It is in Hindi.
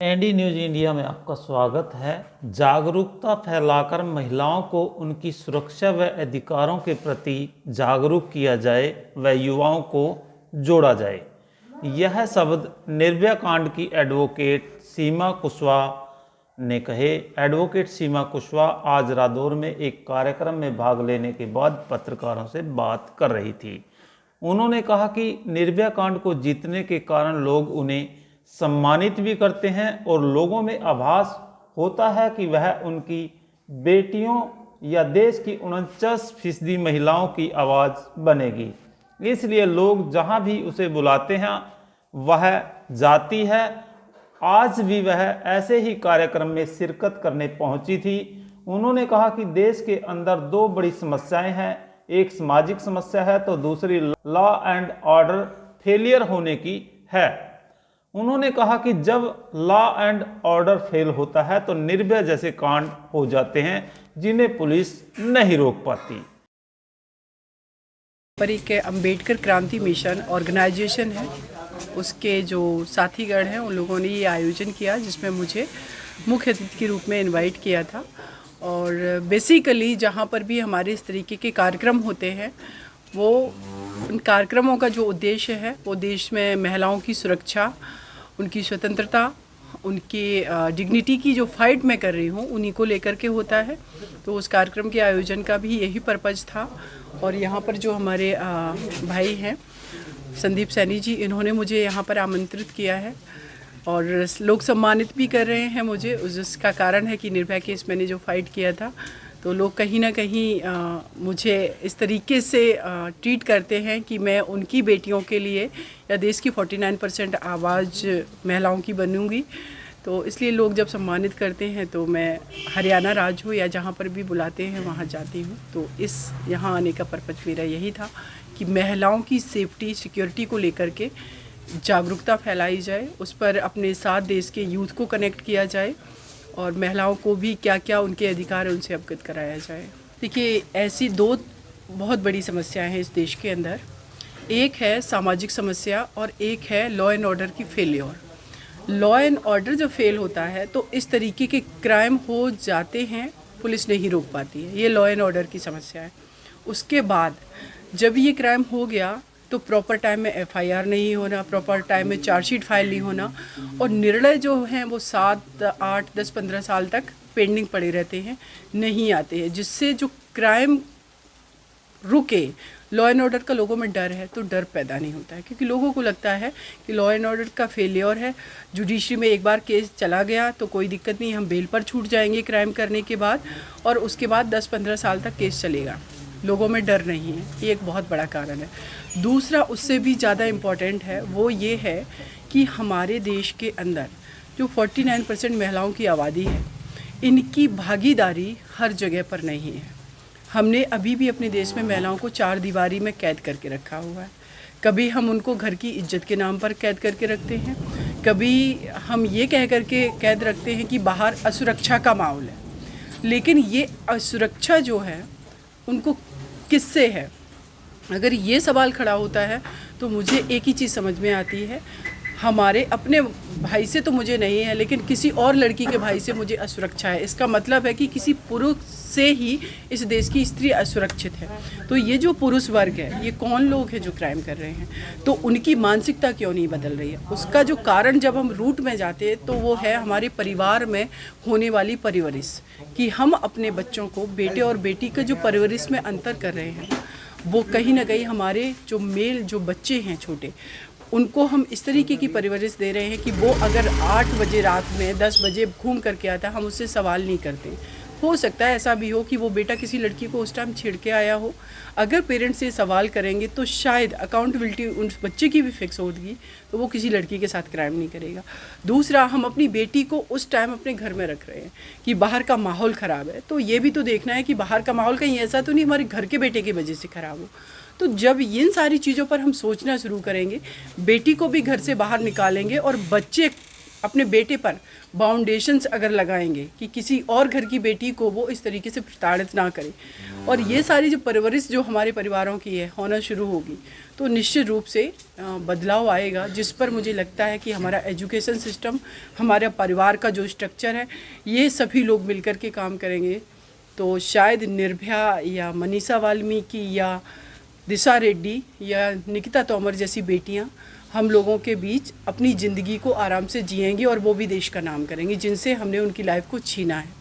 एनडी न्यूज इंडिया में आपका स्वागत है। जागरूकता फैलाकर महिलाओं को उनकी सुरक्षा व अधिकारों के प्रति जागरूक किया जाए व युवाओं को जोड़ा जाए। यह शब्द निर्भया कांड की एडवोकेट सीमा कुशवाहा ने कहे। एडवोकेट सीमा कुशवाहा आज रादौर में एक कार्यक्रम में भाग लेने के बाद पत्रकारों से बात कर रही थी। उन्होंने कहा कि निर्भया कांड को जीतने के कारण लोग उन्हें सम्मानित भी करते हैं और लोगों में आभास होता है कि वह उनकी बेटियों या देश की 49% महिलाओं की आवाज़ बनेगी। इसलिए लोग जहां भी उसे बुलाते हैं वह जाती है। आज भी वह ऐसे ही कार्यक्रम में शिरकत करने पहुंची थी। उन्होंने कहा कि देश के अंदर दो बड़ी समस्याएं हैं, एक सामाजिक समस्या है तो दूसरी लॉ एंड ऑर्डर फेलियर होने की है। उन्होंने कहा कि जब लॉ एंड ऑर्डर फेल होता है तो निर्भया जैसे कांड हो जाते हैं जिन्हें पुलिस नहीं रोक पाती। पर एक अंबेडकर क्रांति मिशन ऑर्गेनाइजेशन है, उसके जो साथीगण हैं उन लोगों ने ये आयोजन किया जिसमें मुझे मुख्य अतिथि के रूप में इनवाइट किया था। और बेसिकली जहाँ पर भी हमारे इस तरीके के कार्यक्रम होते हैं वो उन कार्यक्रमों का जो उद्देश्य है वो देश में महिलाओं की सुरक्षा, उनकी स्वतंत्रता, उनकी डिग्निटी की जो फाइट मैं कर रही हूँ उन्हीं को लेकर के होता है। तो उस कार्यक्रम के आयोजन का भी यही पर्पज़ था। और यहाँ पर जो हमारे भाई हैं संदीप सैनी जी, इन्होंने मुझे यहाँ पर आमंत्रित किया है और लोग सम्मानित भी कर रहे हैं मुझे। जिसका कारण है कि निर्भया केस मैंने जो फाइट किया था तो लोग कहीं ना कहीं मुझे इस तरीके से ट्रीट करते हैं कि मैं उनकी बेटियों के लिए या देश की 49% आवाज़ महिलाओं की बनूंगी। तो इसलिए लोग जब सम्मानित करते हैं तो मैं हरियाणा राज्य हो या जहाँ पर भी बुलाते हैं वहाँ जाती हूँ। तो इस यहाँ आने का पर्पज़ मेरा यही था कि महिलाओं की सेफ्टी सिक्योरिटी को लेकर के जागरूकता फैलाई जाए, उस पर अपने साथ देश के यूथ को कनेक्ट किया जाए और महिलाओं को भी क्या क्या उनके अधिकार है उनसे अवगत कराया जाए। देखिए, ऐसी दो बहुत बड़ी समस्याएं हैं इस देश के अंदर। एक है सामाजिक समस्या और एक है लॉ एंड ऑर्डर की फेलियर। लॉ एंड ऑर्डर जब फेल होता है तो इस तरीके के क्राइम हो जाते हैं, पुलिस नहीं रोक पाती है, ये लॉ एंड ऑर्डर की समस्या है। उसके बाद जब ये क्राइम हो गया तो प्रॉपर टाइम में एफआईआर नहीं होना, प्रॉपर टाइम में चार्जशीट फाइल नहीं होना और निर्णय जो हैं वो 7, 8, 10, 15 साल तक पेंडिंग पड़े रहते हैं, नहीं आते हैं, जिससे जो क्राइम रुके। लॉ एंड ऑर्डर का लोगों में डर है तो डर पैदा नहीं होता है, क्योंकि लोगों को लगता है कि लॉ एंड ऑर्डर का फेलियर है, जुडिशरी में एक बार केस चला गया तो कोई दिक्कत नहीं, हम बेल पर छूट जाएंगे क्राइम करने के बाद और उसके बाद 10-15 साल तक केस चलेगा। लोगों में डर नहीं है, ये एक बहुत बड़ा कारण है। दूसरा उससे भी ज़्यादा इम्पॉर्टेंट है, वो ये है कि हमारे देश के अंदर जो 49% महिलाओं की आबादी है, इनकी भागीदारी हर जगह पर नहीं है। हमने अभी भी अपने देश में महिलाओं को 4 दीवारी में कैद करके रखा हुआ है। कभी हम उनको घर की इज्जत के नाम पर कैद करके रखते हैं, कभी हम ये कह करके कैद रखते हैं कि बाहर असुरक्षा का माहौल है। लेकिन ये असुरक्षा जो है उनको किससे है? अगर ये सवाल खड़ा होता है तो मुझे एक ही चीज़ समझ में आती है, हमारे अपने भाई से तो मुझे नहीं है, लेकिन किसी और लड़की के भाई से मुझे असुरक्षा है। इसका मतलब है कि किसी पुरुष से ही इस देश की स्त्री असुरक्षित है। तो ये जो पुरुष वर्ग है, ये कौन लोग हैं जो क्राइम कर रहे हैं, तो उनकी मानसिकता क्यों नहीं बदल रही है? उसका जो कारण जब हम रूट में जाते हैं तो वो है हमारे परिवार में होने वाली परवरिश, कि हम अपने बच्चों को, बेटे और बेटी का जो परवरिश में अंतर कर रहे हैं, वो कहीं ना कहीं हमारे जो बच्चे हैं छोटे, उनको हम इस तरीके की परवरिश दे रहे हैं कि वो अगर 8 बजे रात में 10 बजे घूम करके आता, हम उससे सवाल नहीं करते। हो सकता है ऐसा भी हो कि वो बेटा किसी लड़की को उस टाइम छेड़ के आया हो। अगर पेरेंट्स से सवाल करेंगे तो शायद अकाउंटेबिलिटी उस बच्चे की भी फिक्स होगी, तो वो किसी लड़की के साथ क्राइम नहीं करेगा। दूसरा, हम अपनी बेटी को उस टाइम अपने घर में रख रहे हैं कि बाहर का माहौल ख़राब है, तो ये भी तो देखना है कि बाहर का माहौल कहीं ऐसा तो नहीं हमारे घर के बेटे की वजह से ख़राब हो। तो जब इन सारी चीज़ों पर हम सोचना शुरू करेंगे, बेटी को भी घर से बाहर निकालेंगे और बच्चे अपने बेटे पर बाउंडेशंस अगर लगाएंगे कि किसी और घर की बेटी को वो इस तरीके से प्रताड़ित ना करे, और ये सारी जो परवरिश जो हमारे परिवारों की है होना शुरू होगी, तो निश्चित रूप से बदलाव आएगा, जिस पर मुझे लगता है कि हमारा एजुकेशन सिस्टम, हमारा परिवार का जो स्ट्रक्चर है, ये सभी लोग मिलकर के काम करेंगे तो शायद निर्भया या मनीषा वाल्मीकि या दिशा रेड्डी या निकिता तोमर जैसी बेटियां हम लोगों के बीच अपनी ज़िंदगी को आराम से जिएंगी और वो भी देश का नाम करेंगी जिनसे हमने उनकी लाइफ को छीना है।